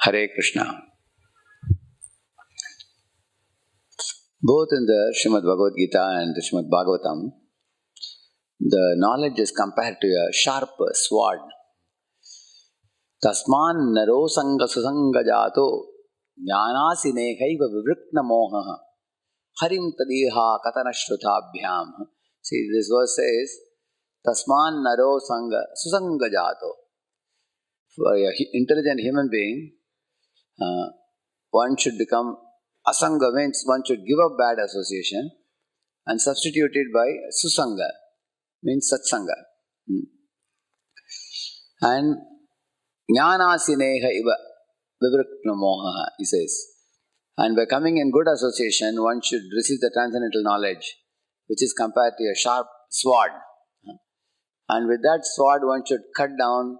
Hare Krishna. Both in the Srimad Bhagavad Gita and the Srimad Bhagavatam, the knowledge is compared to a sharp sword. Tasman naro sanga susanga jato jnanasinekhaiva vivritna moha harim tadiha katana shrutabhyam. See, this verse says, Tasman naro sanga susanga jato. For an intelligent human being, one should become asanga, means one should give up bad association and substitute it by susanga, means satsanga. And jnanasineha iva vivritna moha, he says. And by coming in good association, one should receive the transcendental knowledge, which is compared to a sharp sword. And with that sword, one should cut down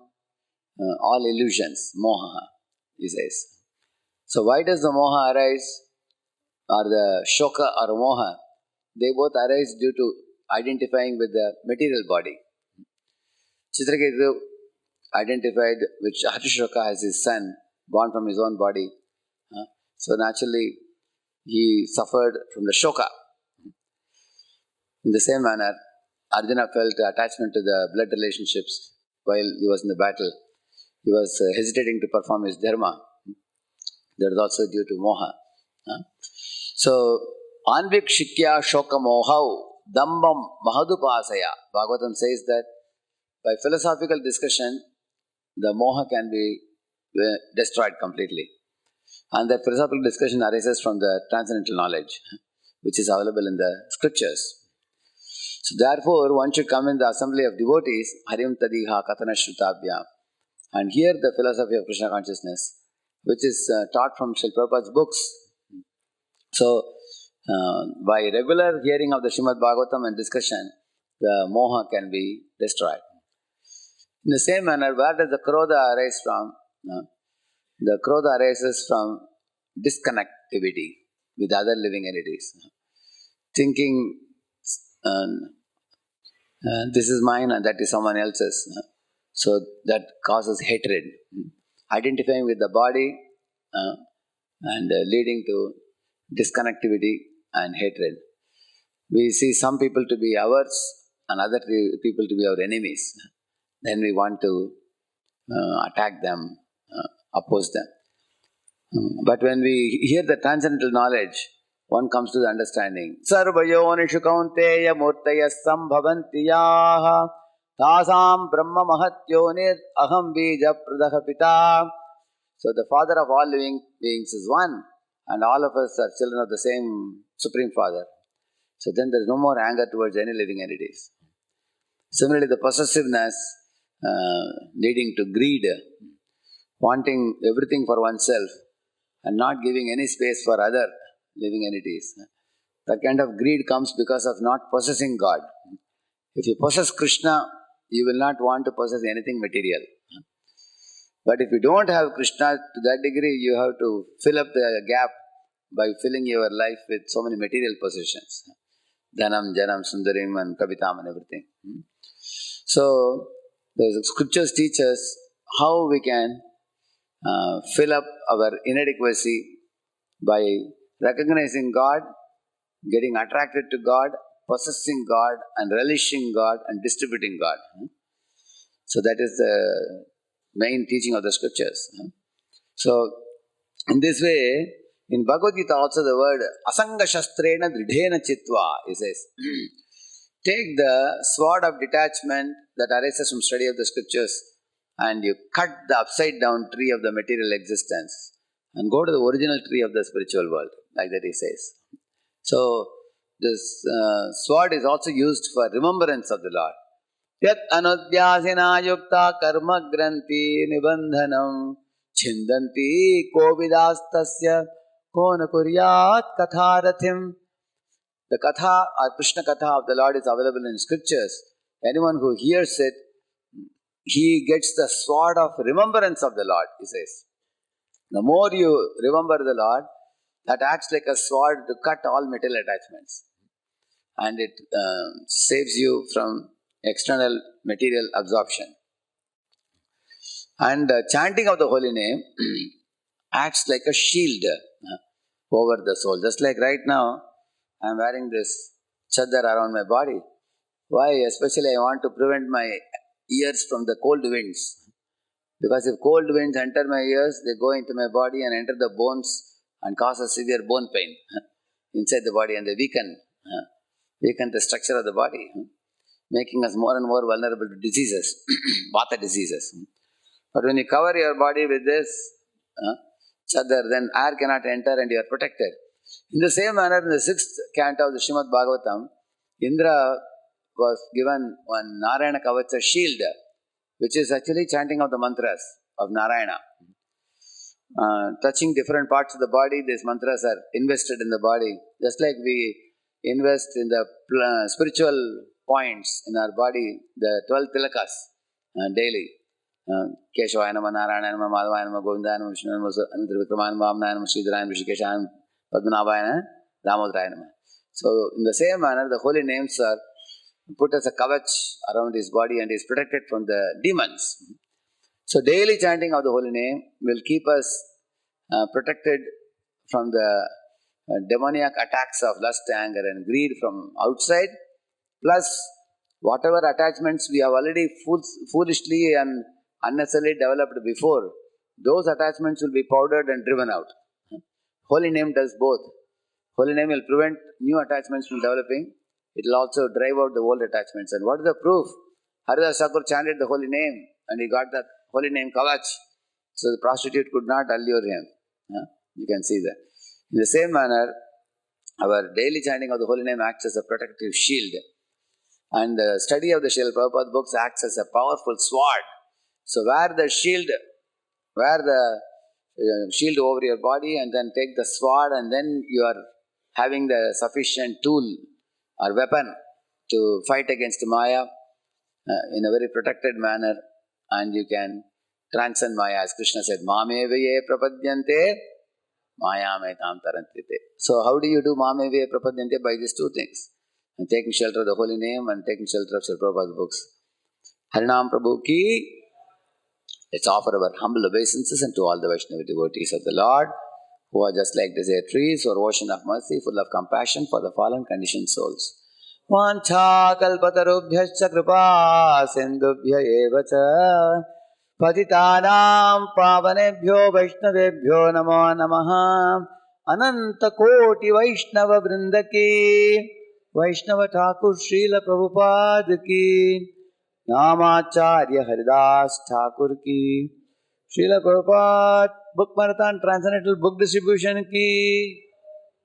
all illusions, moha, he says. So why does the moha arise, or the shoka or moha? They both arise due to identifying with the material body. Chitraketu identified with Harishoka as his son, born from his own body. So naturally, he suffered from the shoka. In the same manner, Arjuna felt attachment to the blood relationships while he was in the battle. He was hesitating to perform his dharma. That is also due to moha. So, anvikshikya shoka mohau dambam mahadupasaya. Bhagavatam says that by philosophical discussion, the moha can be destroyed completely. And that philosophical discussion arises from the transcendental knowledge, which is available in the scriptures. So therefore, one should come in the assembly of devotees, harim tadiha katana shrutabhyam, and hear the philosophy of Krishna consciousness, which is taught from Srila Prabhupada's books. So, by regular hearing of the Srimad Bhagavatam and discussion, the moha can be destroyed. In the same manner, where does the krodha arise from? The krodha arises from disconnectivity with other living entities. Thinking this is mine and that is someone else's. So that causes hatred. Identifying with the body and leading to disconnectivity and hatred. We see some people to be ours and other people to be our enemies. Then we want to attack them, oppose them. But when we hear the transcendental knowledge, one comes to the understanding. Sarvayonishu kaunteya murtaya sambhavanti yaha tasam brahma mahatyonir aham bija pradaha pita. So the Father of all living beings is one, and all of us are children of the same Supreme Father. So then there is no more anger towards any living entities. Similarly, the possessiveness leading to greed, wanting everything for oneself and not giving any space for other living entities. That kind of greed comes because of not possessing God. If you possess Krishna, you will not want to possess anything material. But if you don't have Krishna, to that degree, you have to fill up the gap by filling your life with so many material possessions. Dhanam, Janam, Sundarim and Kavitam and everything. So, the scriptures teach us how we can fill up our inadequacy by recognizing God, getting attracted to God, possessing God and relishing God and distributing God. So that is the main teaching of the scriptures. So, in this way, in Bhagavad Gita also the word asanga shastrena dridhena chitva, he says, take the sword of detachment that arises from study of the scriptures and you cut the upside down tree of the material existence and go to the original tree of the spiritual world, like that he says. So, this sword is also used for remembrance of the Lord. Yat anudhyasena yukta karma granti nibandhanam chindanti kovidastasya kona kuryat katharathim. The katha or Krishna katha of the Lord is available in scriptures. Anyone who hears it, he gets the sword of remembrance of the Lord, he says. The more you remember the Lord, that acts like a sword to cut all material attachments. And it saves you from external material absorption. And chanting of the holy name acts like a shield over the soul. Just like right now, I am wearing this chadar around my body. Why? Especially I want to prevent my ears from the cold winds. Because if cold winds enter my ears, they go into my body and enter the bones and cause a severe bone pain inside the body, and they weaken the structure of the body, making us more and more vulnerable to diseases, vata diseases. But when you cover your body with this chadar, then air cannot enter and you are protected. In the same manner, in the 6th canto of the Srimad Bhagavatam, Indra was given one Narayana Kavacha shield, which is actually chanting of the mantras of Narayana. Touching different parts of the body, these mantras are invested in the body. Just like we invest in the spiritual points in our body, the 12 tilakas daily. Keshavaya Nama, Narayana Nama, Madhavaya Nama, Govindaya Nama, Vishnu Nama, Anantavikrama Nama, Vamnaya Nama, Sridharaya Nama, Rishikesha Nama, Padmanabhaya Nama, Damodaraya Nama. So, in the same manner, the holy names are put as a kavach around his body and is protected from the demons. So, daily chanting of the holy name will keep us protected from the demoniac attacks of lust, anger and greed from outside, plus whatever attachments we have already foolishly and unnecessarily developed before, those attachments will be powdered and driven out. Holy name does both. Holy name will prevent new attachments from developing. It will also drive out the old attachments. And what is the proof? Haridas Thakur chanted the holy name and he got that holy name kavach. So the prostitute could not allure him. You can see that. In the same manner, our daily chanting of the holy name acts as a protective shield. And the study of the Srila Prabhupada books acts as a powerful sword. So wear the shield over your body and then take the sword, and then you are having the sufficient tool or weapon to fight against Maya in a very protected manner, and you can transcend Maya. As Krishna said, Mamevaye prapadyante mayame-tam tarantrite. So how do you do Mamevaye prapadyante? By these two things. And taking shelter of the holy name and taking shelter of Srila Prabhupada's books. Harinam Prabhu ki. Let's offer our humble obeisances unto all the Vaishnava devotees of the Lord, who are just like desert trees or ocean of mercy, full of compassion for the fallen conditioned souls. Vancha kalpatarubhyascha kripa sindubhya evacha patitanam pavanebhyo vaishnavebhyo namo namaha ananta koti vaishnava vrindaki Vaishnava Thakur Srila Prabhupada ki Namacharya Haridas Thakur ki Srila Prabhupada Book Marathon Transcendental Book Distribution ki